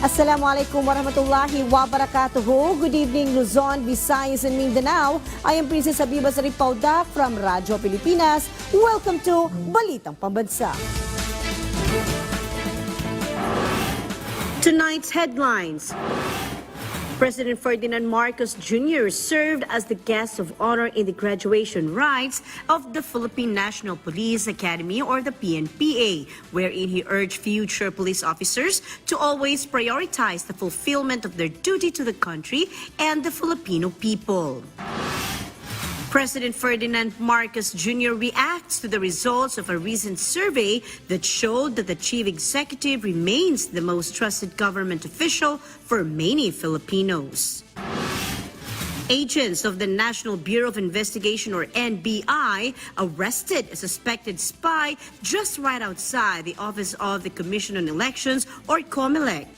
Assalamualaikum warahmatullahi wabarakatuh. Good evening Luzon, Visayas and Mindanao. I am Princess Habiba Saripaudak from Radyo Pilipinas. Welcome to Balitang Pambansa. Tonight's headlines. President Ferdinand Marcos Jr. served as the guest of honor in the graduation rites of the Philippine National Police Academy, or the PNPA, wherein he urged future police officers to always prioritize the fulfillment of their duty to the country and the Filipino people. President Ferdinand Marcos Jr. reacts to the results of a recent survey that showed that the chief executive remains the most trusted government official for many Filipinos. Agents of the National Bureau of Investigation, or NBI, arrested a suspected spy just right outside the office of the Commission on Elections, or COMELEC.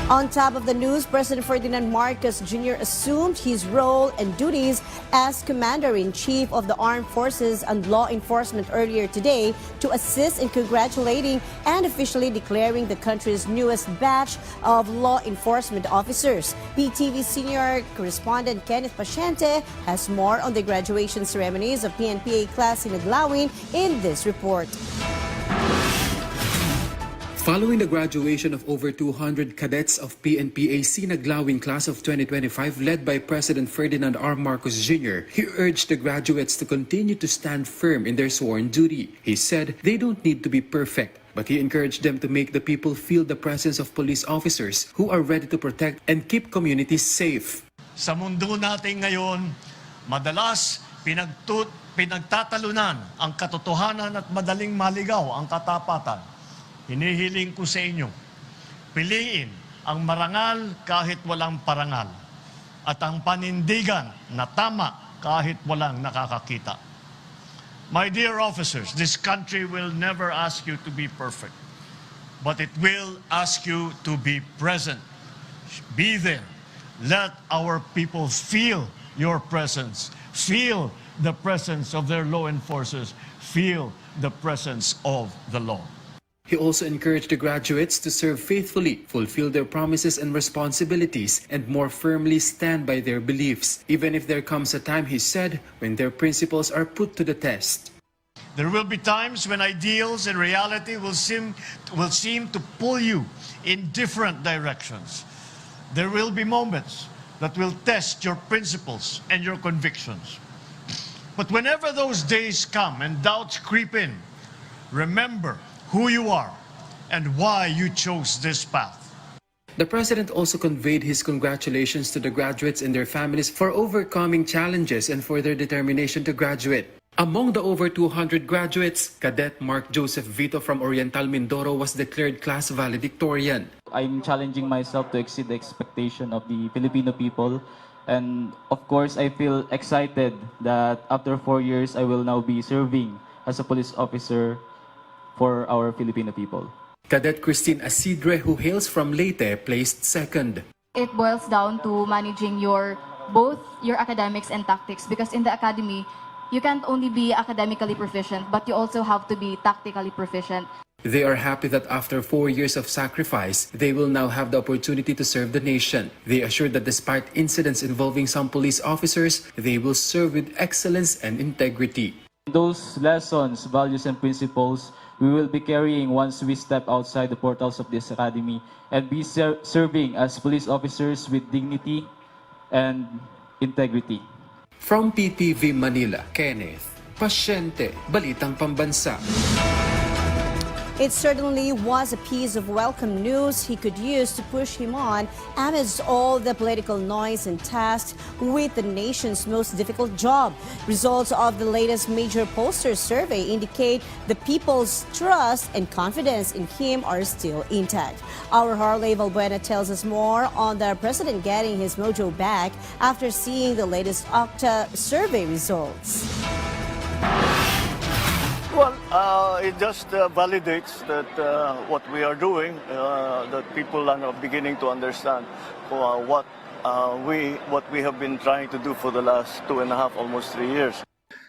On top of the news, President Ferdinand Marcos Jr. assumed his role and duties as Commander-in-Chief of the Armed Forces and Law Enforcement earlier today to assist in congratulating and officially declaring the country's newest batch of law enforcement officers. PTV senior correspondent Kenneth Paciente has more on the graduation ceremonies of PNPA class in Aglawin in this report. Following the graduation of over 200 cadets of PNPA Sinaglawin class of 2025 led by President Ferdinand R. Marcos Jr., he urged the graduates to continue to stand firm in their sworn duty. He said they don't need to be perfect, but he encouraged them to make the people feel the presence of police officers who are ready to protect and keep communities safe. Sa mundo natin ngayon, madalas pinagtatalunan ang katotohanan at madaling maligaw ang katapatan. Hinihiling ko sa inyo, piliin ang marangal kahit walang parangal at ang panindigan na tama kahit walang nakakakita. My dear officers, this country will never ask you to be perfect, but it will ask you to be present. Be there. Let our people feel your presence, feel the presence of their law enforcers, feel the presence of the law. He also encouraged the graduates to serve faithfully, fulfill their promises and responsibilities, and more firmly stand by their beliefs, even if there comes a time, he said, when their principles are put to the test. There will be times when ideals and reality will seem to pull you in different directions. There will be moments that will test your principles and your convictions. But whenever those days come and doubts creep in, remember who you are and why you chose this path. The president also conveyed his congratulations to the graduates and their families for overcoming challenges and for their determination to graduate. Among the over 200 graduates, Cadet Mark Joseph Vito from Oriental, Mindoro was declared class valedictorian. I'm challenging myself to exceed the expectation of the Filipino people. And of course, I feel excited that after 4 years, I will now be serving as a police officer for our Filipino people. Cadet Christine Asidre, who hails from Leyte, placed second. It boils down to managing both your academics and tactics, because in the academy, you can't only be academically proficient, but you also have to be tactically proficient. They are happy that after 4 years of sacrifice, they will now have the opportunity to serve the nation. They assured that despite incidents involving some police officers, they will serve with excellence and integrity. Those lessons, values, and principles we will be carrying once we step outside the portals of this academy and be serving as police officers with dignity and integrity. From PTV Manila, Kenneth Paciente, Balitang Pambansa. It certainly was a piece of welcome news he could use to push him on amidst all the political noise and tasked with the nation's most difficult job. Results of the latest major pollster survey indicate the people's trust and confidence in him are still intact. Our Harley Valbuena tells us more on the president getting his mojo back after seeing the latest Octa survey results. Well, it just validates that what we are doing, that people are now beginning to understand what we have been trying to do for the last 2.5, almost 3 years.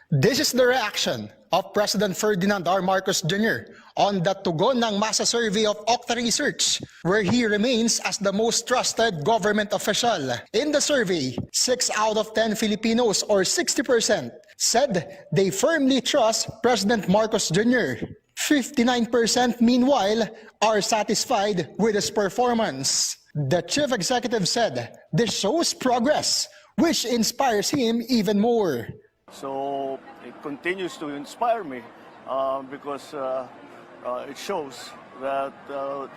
This is the reaction of President Ferdinand R. Marcos Jr. on the tugon ng masa survey of Octa Research, where he remains as the most trusted government official. In the survey, 6 out of 10 Filipinos, or 60%, said they firmly trust President Marcos Jr. 59% meanwhile are satisfied with his performance. The chief executive said this shows progress, which inspires him even more. So it continues to inspire me because it shows that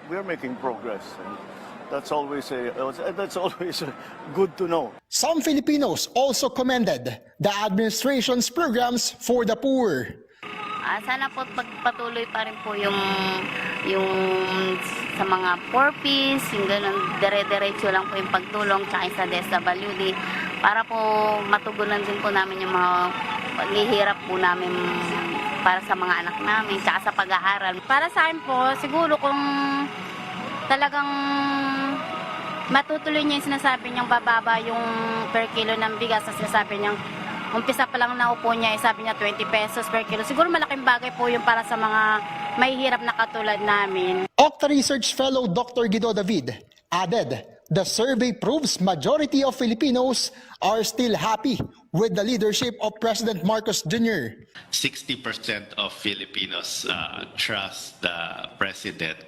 we're making progress. And that's always good to know. Some Filipinos also commended the administration's programs for the poor. Sana po pagpatuloy pa rin po yung sa mga poor piece, yung ganun, dire-diretso lang po yung pagtulong tsaka sa DSWD para po matugunan din po namin yung mga paghihirap po namin para sa mga anak namin tsaka sa pag-aaral. Para sa akin po, siguro kung talagang matutuloy niya yung sinasabi niyang bababa yung per kilo ng bigas na sinasabi niyang umpisa pa lang naupo niya, sabi niya 20 pesos per kilo. Siguro malaking bagay po yung para sa mga mahihirap na katulad namin. Octa Research Fellow Dr. Guido David added, the survey proves majority of Filipinos are still happy with the leadership of President Marcos Jr. 60% of Filipinos trust the President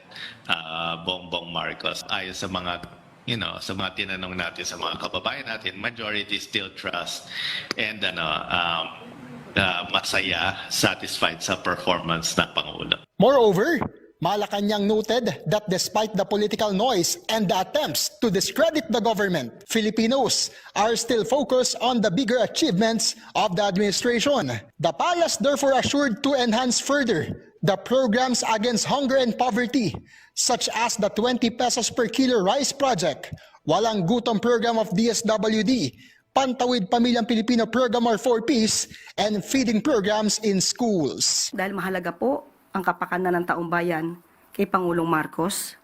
Bongbong Marcos. Ayon sa mga sa mga tinanong natin sa mga kababayan natin, majority still trust and masaya, satisfied sa performance ng Pangulo. Moreover, Malacanang noted that despite the political noise and the attempts to discredit the government, Filipinos are still focused on the bigger achievements of the administration. The palace therefore assured to enhance further the programs against hunger and poverty, such as the 20 pesos per kilo rice project, Walang Gutom program of DSWD, Pantawid Pamilyang Pilipino program or 4Ps, and feeding programs in schools. Dahil mahalaga po ang kapakanan ng taong bayan kay Pangulong Marcos,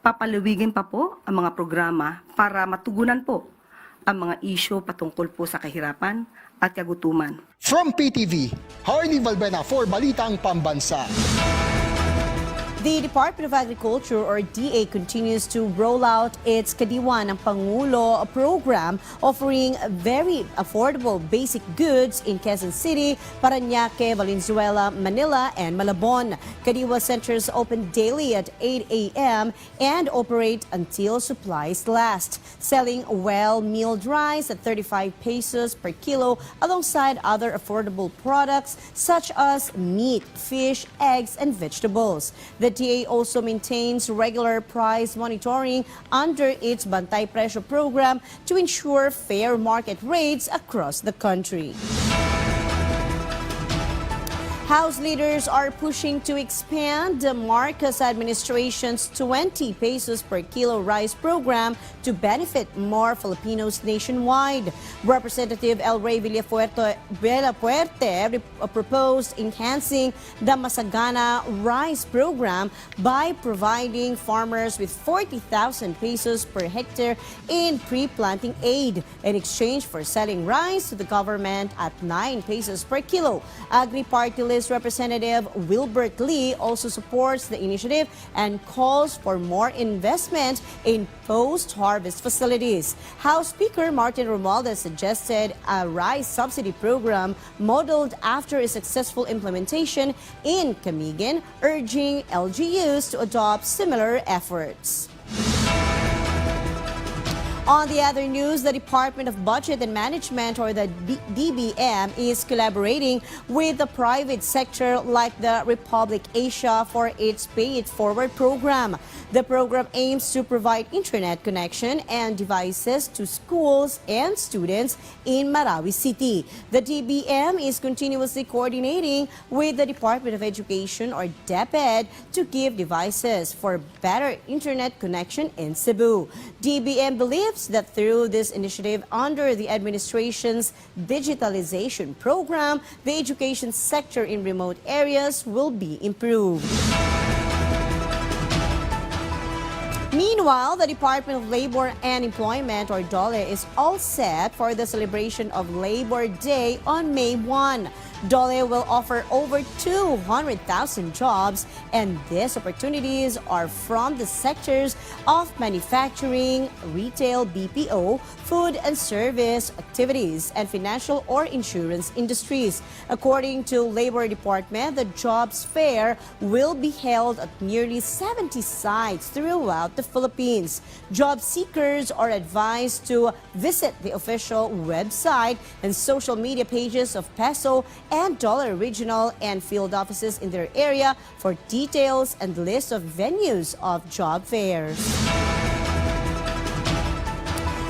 papaluwigin pa po ang mga programa para matugunan po ang mga isyu patungkol po sa kahirapan at kagutuman. From PTV, Harley Valbena for Balitang Pambansa. The Department of Agriculture, or DA, continues to roll out its Kadiwan Pangulo program, offering very affordable basic goods in Quezon City, Parañaque, Valenzuela, Manila, and Malabon. Kadiwa centers open daily at 8 a.m. and operate until supplies last, selling well-milled rice at 35 pesos per kilo alongside other affordable products such as meat, fish, eggs, and vegetables. The DA also maintains regular price monitoring under its Bantay Presyo program to ensure fair market rates across the country. House leaders are pushing to expand the Marcos administration's 20 pesos per kilo rice program to benefit more Filipinos nationwide. Representative El Rey Villapuerte proposed enhancing the Masagana rice program by providing farmers with 40,000 pesos per hectare in pre-planting aid in exchange for selling rice to the government at 9 pesos per kilo. Agri-Party List Representative Wilbert Lee also supports the initiative and calls for more investment in post-harvest facilities. House Speaker Martin Romualdez suggested a rice subsidy program modeled after a successful implementation in Camiguin, urging LGUs to adopt similar efforts. On the other news, the Department of Budget and Management, or the DBM, is collaborating with the private sector like the Republic Asia for its Pay It Forward program. The program aims to provide internet connection and devices to schools and students in Marawi City. The DBM is continuously coordinating with the Department of Education, or DepEd, to give devices for better internet connection in Cebu. DBM believes that through this initiative under the administration's digitalization program, the education sector in remote areas will be improved. Meanwhile, the Department of Labor and Employment, or DOLE, is all set for the celebration of Labor Day on May 1. DOLE will offer over 200,000 jobs, and these opportunities are from the sectors of manufacturing, retail, BPO, food and service activities, and financial or insurance industries. According to Labor Department, the jobs fair will be held at nearly 70 sites throughout the Philippines. Job seekers are advised to visit the official website and social media pages of Peso and Dollar regional and field offices in their area for details and list of venues of job fairs.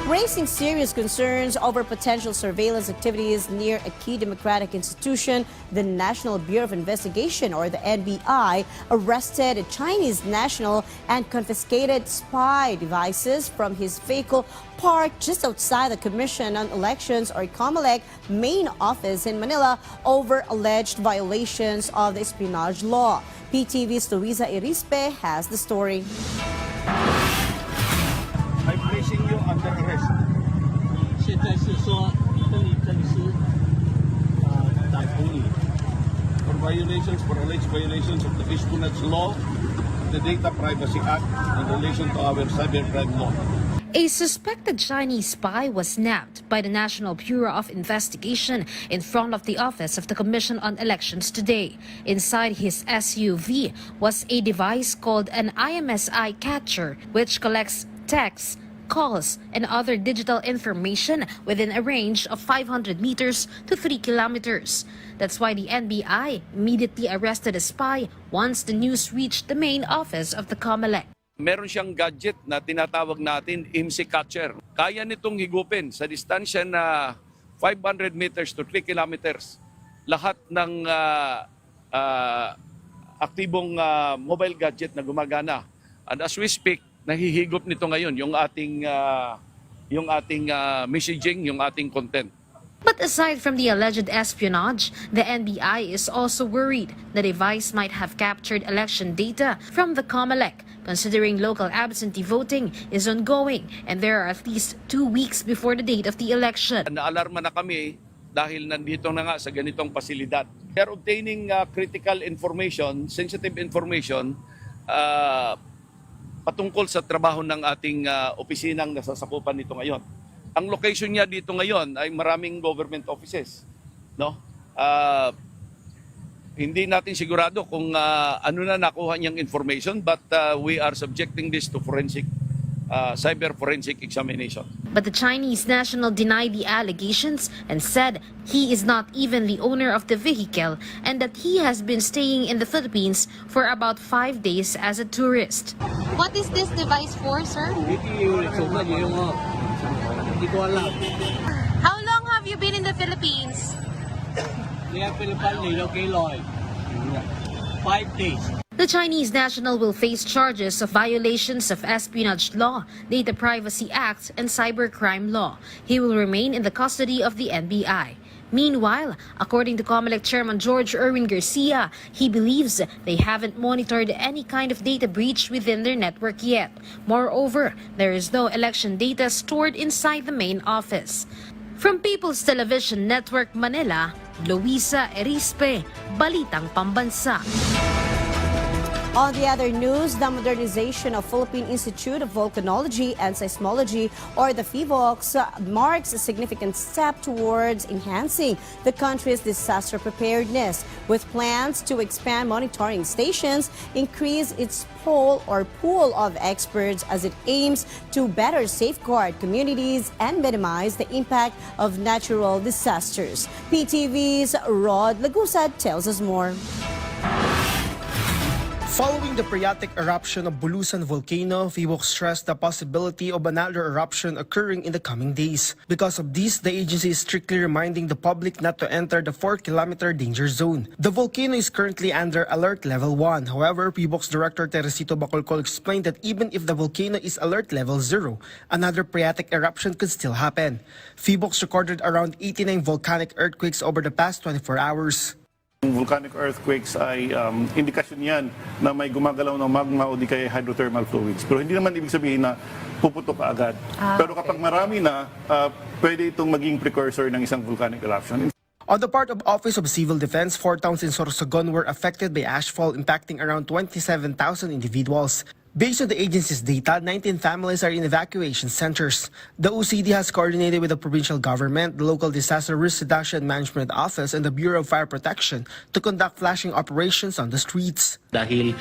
Raising serious concerns over potential surveillance activities near a key democratic institution, the National Bureau of Investigation, or the NBI, arrested a Chinese national and confiscated spy devices from his vehicle parked just outside the Commission on Elections, or COMELEC, main office in Manila over alleged violations of the espionage law. PTV's Luisa Irispe has the story. I'm placing you under arrest. 现在是说跟你逮捕你 for alleged violations of the espionage law, the Data Privacy Act, in relation to our cybercrime law. A suspected Chinese spy was nabbed by the National Bureau of Investigation in front of the office of the Commission on Elections today. Inside his SUV was a device called an IMSI catcher, which collects texts, calls, and other digital information within a range of 500 meters to 3 kilometers. That's why the NBI immediately arrested a spy once the news reached the main office of the COMELEC. Meron siyang gadget na tinatawag natin IMSI catcher. Kaya nitong higupin sa distansya na 500 meters to 3 kilometers lahat ng aktibong mobile gadget na gumagana. And as we speak, nahihigop nito ngayon yung ating messaging, yung ating content. But aside from the alleged espionage, the NBI is also worried the device might have captured election data from the COMELEC, considering local absentee voting is ongoing and there are at least 2 weeks before the date of the election. Naalarma na kami dahil nandito na nga sa ganitong pasilidad. They are obtaining critical information, sensitive information, patungkol sa trabaho ng ating opisinang nasasakupan nito ngayon. Ang location niya dito ngayon ay maraming government offices, no? Hindi natin sigurado kung ano na nakuha niyang information, but we are subjecting this to cyber forensic examination. But the Chinese national denied the allegations and said he is not even the owner of the vehicle and that he has been staying in the Philippines for about 5 days as a tourist. What is this device for, sir? How long have you been in the Philippines? 5 days. The Chinese national will face charges of violations of espionage law, Data Privacy Act, and cybercrime law. He will remain in the custody of the NBI. Meanwhile, according to COMELEC Chairman George Erwin Garcia, he believes they haven't monitored any kind of data breach within their network yet. Moreover, there is no election data stored inside the main office. From People's Television Network Manila, Luisa Irispe, Balitang Pambansa. On the other news, the modernization of Philippine Institute of Volcanology and Seismology, or the Fivox, marks a significant step towards enhancing the country's disaster preparedness, with plans to expand monitoring stations, increase its pool of experts as it aims to better safeguard communities and minimize the impact of natural disasters. PTV's Rod Lagusa tells us more. Following the periodic eruption of Bulusan volcano, Fivox stressed the possibility of another eruption occurring in the coming days. Because of this, the agency is strictly reminding the public not to enter the 4-kilometer danger zone. The volcano is currently under alert level 1. However, Fivox Director Teresito Bacolcol explained that even if the volcano is alert level 0, another periodic eruption could still happen. Fivox recorded around 89 volcanic earthquakes over the past 24 hours. Yung volcanic earthquakes ay indikasyon yan na may gumagalaw na magma o di kaya hydrothermal fluids. Pero hindi naman ibig sabihin na puputok agad. Pero kapag marami na, pwede itong maging precursor ng isang volcanic eruption. On the part of Office of Civil Defense, 4 towns in Sorsogon were affected by ashfall, impacting around 27,000 individuals. Based on the agency's data, 19 families are in evacuation centers. The OCD has coordinated with the provincial government, the local disaster risk reduction management office, and the Bureau of Fire Protection to conduct flashing operations on the streets. Dahil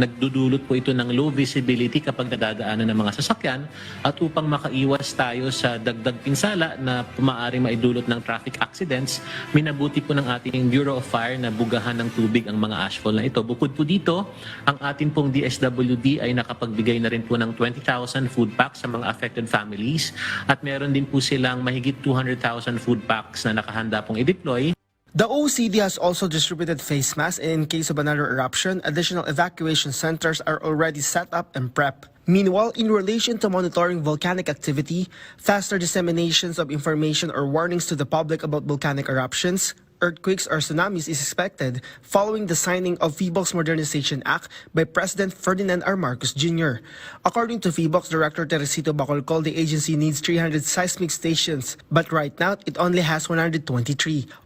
nagdudulot po ito ng low visibility kapag nadadaanan ng mga sasakyan, at upang makaiwas tayo sa dagdag pinsala na maaaring maidulot ng traffic accidents, minabuti po ng ating Bureau of Fire na bugahan ng tubig ang mga ashfall na ito. Bukod po dito, ang atin pong DSWD ay nakapagbigay na rin po ng 20,000 food packs sa mga affected families, at meron din po silang mahigit 200,000 food packs na nakahanda pong i-deploy. The OCD has also distributed face masks, and in case of another eruption, additional evacuation centers are already set up and prepped. Meanwhile, in relation to monitoring volcanic activity, faster disseminations of information or warnings to the public about volcanic eruptions, earthquakes or tsunamis is expected following the signing of Fivox Modernization Act by President Ferdinand R. Marcos Jr. According to Fivox Director Teresito Bacolcol, the agency needs 300 seismic stations, but right now it only has 123.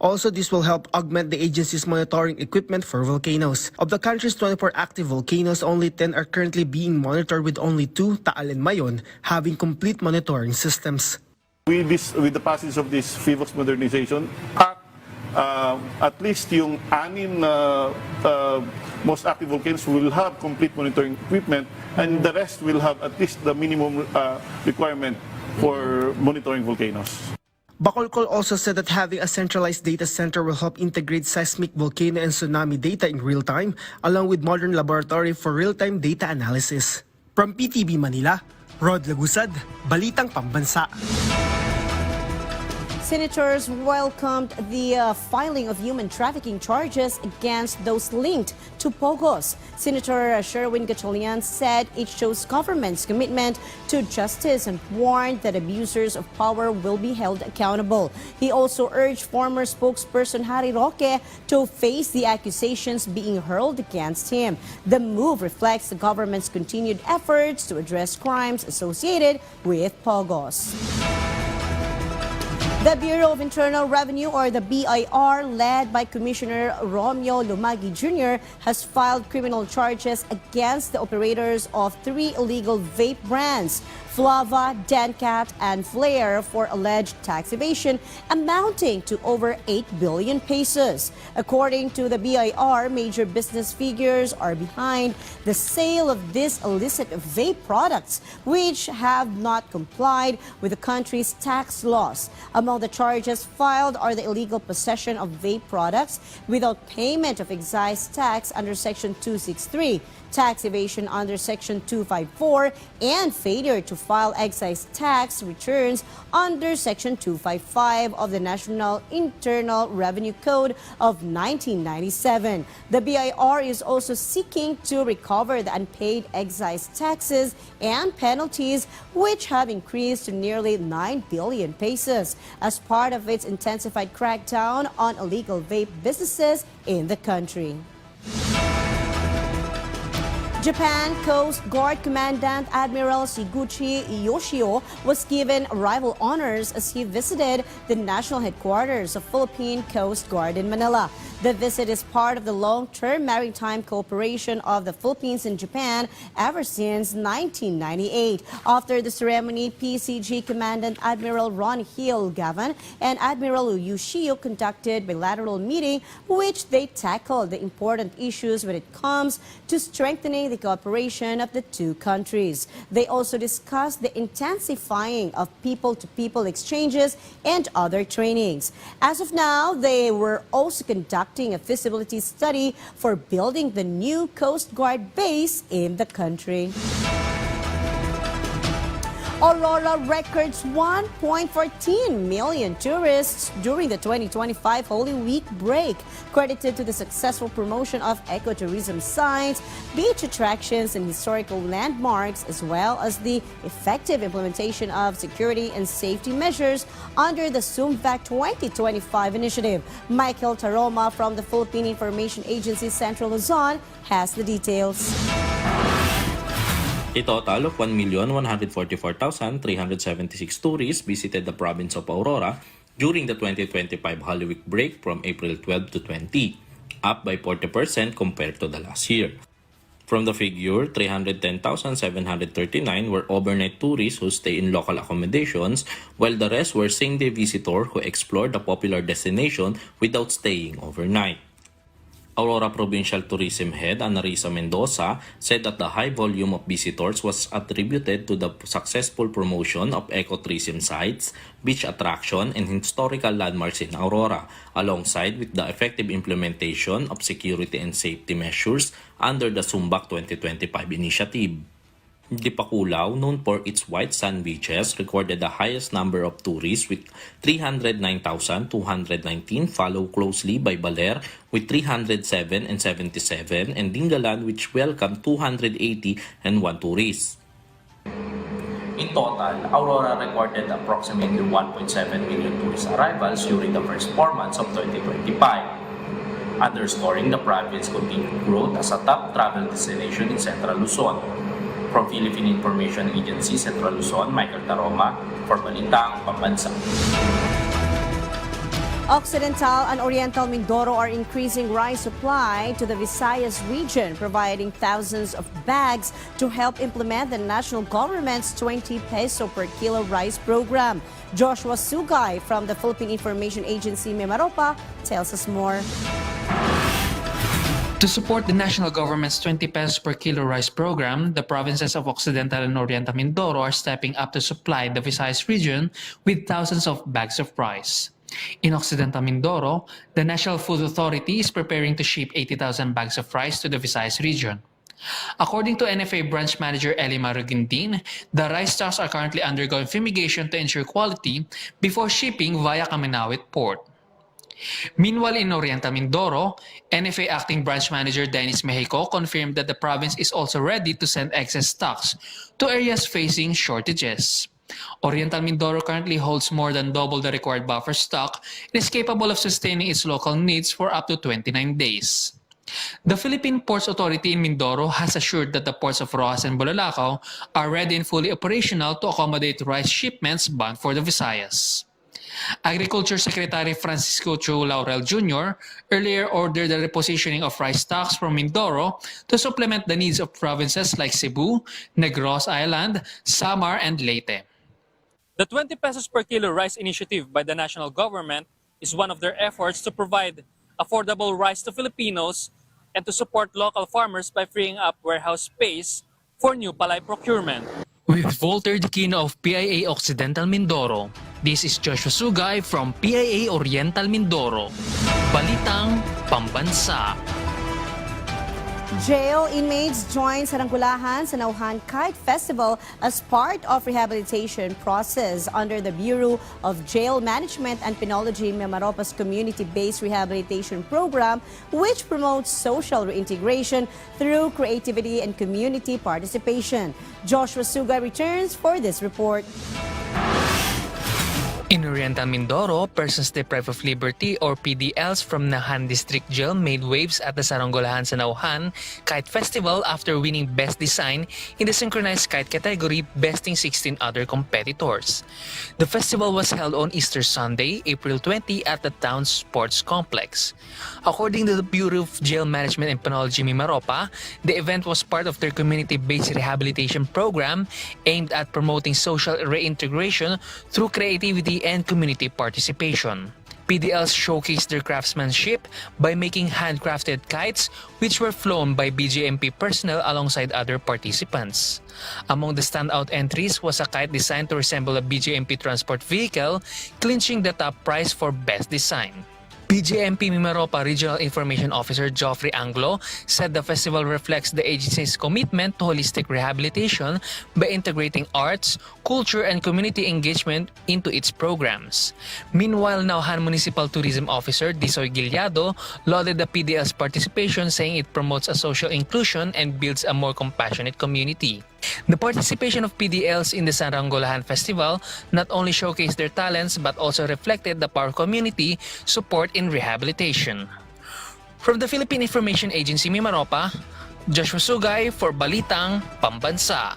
Also, this will help augment the agency's monitoring equipment for volcanoes. Of the country's 24 active volcanoes, only 10 are currently being monitored, with only 2, Taal and Ngayon, having complete monitoring systems. With the passage of this Fivox Modernization Act, at least yung 6 most active volcanoes will have complete monitoring equipment, and the rest will have at least the minimum requirement for monitoring volcanoes. Bacolcol also said that having a centralized data center will help integrate seismic, volcano, and tsunami data in real time, along with modern laboratory for real-time data analysis. From PTV Manila, Rod Lagusad, Balitang Pambansa. Senators welcomed the filing of human trafficking charges against those linked to Pogos. Senator Sherwin Gatchalian said it shows government's commitment to justice and warned that abusers of power will be held accountable. He also urged former spokesperson Harry Roque to face the accusations being hurled against him. The move reflects the government's continued efforts to address crimes associated with Pogos. The Bureau of Internal Revenue, or the BIR, led by Commissioner Romeo Lumagi Jr., has filed criminal charges against the operators of 3 illegal vape brands, Flava, Dencat, and Flair, for alleged tax evasion amounting to over 8 billion pesos. According to the BIR, major business figures are behind the sale of these illicit vape products, which have not complied with the country's tax laws. Among the charges filed are the illegal possession of vape products without payment of excise tax under Section 263, tax evasion under Section 254, and failure to file excise tax returns under Section 255 of the National Internal Revenue Code of 1997. The BIR is also seeking to recover the unpaid excise taxes and penalties, which have increased to nearly 9 billion pesos as part of its intensified crackdown on illegal vape businesses in the country. Japan Coast Guard Commandant Admiral Shiguchi Yoshio was given rival honors as he visited the national headquarters of Philippine Coast Guard in Manila. The visit is part of the long-term maritime cooperation of the Philippines and Japan ever since 1998. After the ceremony, PCG Commandant Admiral Ron Hill Gavan and Admiral Yoshio conducted bilateral meeting, which they tackled the important issues when it comes to strengthening the cooperation of the two countries. They also discussed the intensifying of people-to-people exchanges and other trainings. As of now, they were also conducting a feasibility study for building the new Coast Guard base in the country. Aurora records 1.14 million tourists during the 2025 Holy Week break, credited to the successful promotion of ecotourism sites, beach attractions, and historical landmarks, as well as the effective implementation of security and safety measures under the SUMVAC 2025 initiative. Michael Taroma from the Philippine Information Agency Central Luzon has the details. A total of 1,144,376 tourists visited the province of Aurora during the 2025 Holy Week break from April 12 to 20, up by 40% compared to the last year. From the figure, 310,739 were overnight tourists who stay in local accommodations, while the rest were same-day visitors who explored the popular destination without staying overnight. Aurora Provincial Tourism Head Anarisa Mendoza said that the high volume of visitors was attributed to the successful promotion of ecotourism sites, beach attraction, and historical landmarks in Aurora, alongside with the effective implementation of security and safety measures under the SUMVAC 2025 initiative. Dipakulaw, known for its white sand beaches, recorded the highest number of tourists with 309,219, followed closely by Baler with 307 and 77, and Dingalan which welcomed 280 and 1 tourists. In total, Aurora recorded approximately 1.7 million tourist arrivals during the first 4 months of 2025, underscoring the province's continued growth as a top travel destination in Central Luzon. From Philippine Information Agency Central Luzon, Michael Taroma for Balitang Pambansa. Occidental and Oriental Mindoro are increasing rice supply to the Visayas region, providing thousands of bags to help implement the national government's 20 peso per kilo rice program. Joshua Sugay from the Philippine Information Agency Mimaropa tells us more. To support the national government's 20 pesos per kilo rice program, the provinces of Occidental and Oriental Mindoro are stepping up to supply the Visayas region with thousands of bags of rice. In Occidental Mindoro, the National Food Authority is preparing to ship 80,000 bags of rice to the Visayas region. According to NFA branch manager Elima Rugindin, the rice stocks are currently undergoing fumigation to ensure quality before shipping via Kaminawit port. Meanwhile, in Oriental Mindoro, NFA Acting Branch Manager Dennis Mexico confirmed that the province is also ready to send excess stocks to areas facing shortages. Oriental Mindoro currently holds more than double the required buffer stock and is capable of sustaining its local needs for up to 29 days. The Philippine Ports Authority in Mindoro has assured that the ports of Rojas and Bulalakaw are ready and fully operational to accommodate rice shipments bound for the Visayas. Agriculture Secretary Francisco Chu Laurel Jr. earlier ordered the repositioning of rice stocks from Mindoro to supplement the needs of provinces like Cebu, Negros Island, Samar, and Leyte. The 20 pesos per kilo rice initiative by the national government is one of their efforts to provide affordable rice to Filipinos and to support local farmers by freeing up warehouse space for new palay procurement. With Volter Dikino of PIA Occidental Mindoro, this is Joshua Sugay from PIA Oriental Mindoro. Balitang Pambansa. Jail inmates join Saranggulahan sa Nauhan Kite Festival as part of rehabilitation process under the Bureau of Jail Management and Penology Mimaropa's community-based rehabilitation program, which promotes social reintegration through creativity and community participation. Joshua Sugay returns for this report. In Oriental Mindoro, persons deprived of liberty or PDLs from Nahan District Jail made waves at the Saranggulahan sa Nauhan Kite Festival after winning Best Design in the synchronized kite category, besting 16 other competitors. The festival was held on Easter Sunday, April 20 at the town's sports complex. According to the Bureau of Jail Management and Penology Mimaropa, the event was part of their community-based rehabilitation program aimed at promoting social reintegration through creativity and community participation. PDLs showcased their craftsmanship by making handcrafted kites which were flown by BJMP personnel alongside other participants. Among the standout entries was a kite designed to resemble a BJMP transport vehicle, clinching the top prize for Best Design. PJMP Mimaropa Regional Information Officer Geoffrey Anglo said the festival reflects the agency's commitment to holistic rehabilitation by integrating arts, culture, and community engagement into its programs. Meanwhile, Nauhan Municipal Tourism Officer Disoy Gilyado lauded the PDL's participation, saying it promotes a social inclusion and builds a more compassionate community. The participation of PDLs in the Saranggolahan Festival not only showcased their talents but also reflected the power community support in rehabilitation. From the Philippine Information Agency Mimaropa, Joshua Sugay for Balitang Pambansa.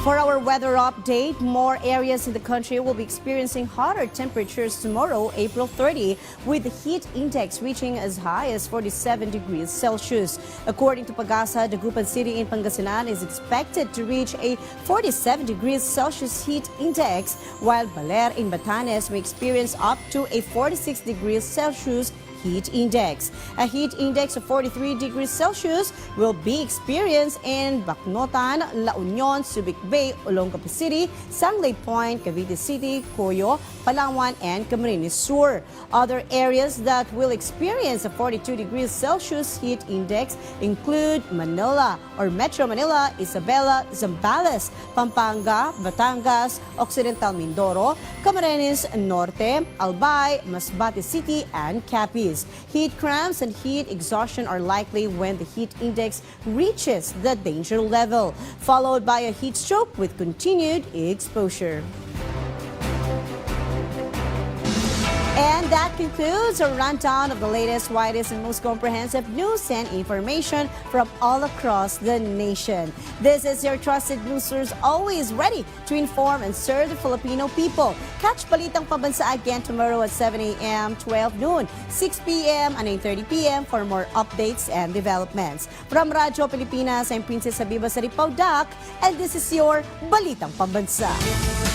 For our weather update, more areas in the country will be experiencing hotter temperatures tomorrow, April 30, with the heat index reaching as high as 47 degrees Celsius. According to Pagasa, Dagupan City in Pangasinan is expected to reach a 47 degrees Celsius heat index, while Baler in Batanes may experience up to a 46 degrees Celsius heat index. A heat index of 43 degrees Celsius will be experienced in Bacnotan, La Union, Subic Bay, Olongapo City, Sangley Point, Cavite City, Coyo, Palawan, and Camarines Sur. Other areas that will experience a 42 degrees Celsius heat index include Manila or Metro Manila, Isabela, Zambales, Pampanga, Batangas, Occidental Mindoro, Camarines Norte, Albay, Masbate City, and Capiz. Heat cramps and heat exhaustion are likely when the heat index reaches the danger level, followed by a heat stroke with continued exposure. And that concludes a rundown of the latest, widest, and most comprehensive news and information from all across the nation. This is your trusted news source, always ready to inform and serve the Filipino people. Catch Balitang Pambansa again tomorrow at 7 a.m., 12 noon, 6 p.m., and 8:30 p.m. for more updates and developments. From Radyo Pilipinas, I'm Princess Habiba Saripaudak, and this is your Balitang Pambansa.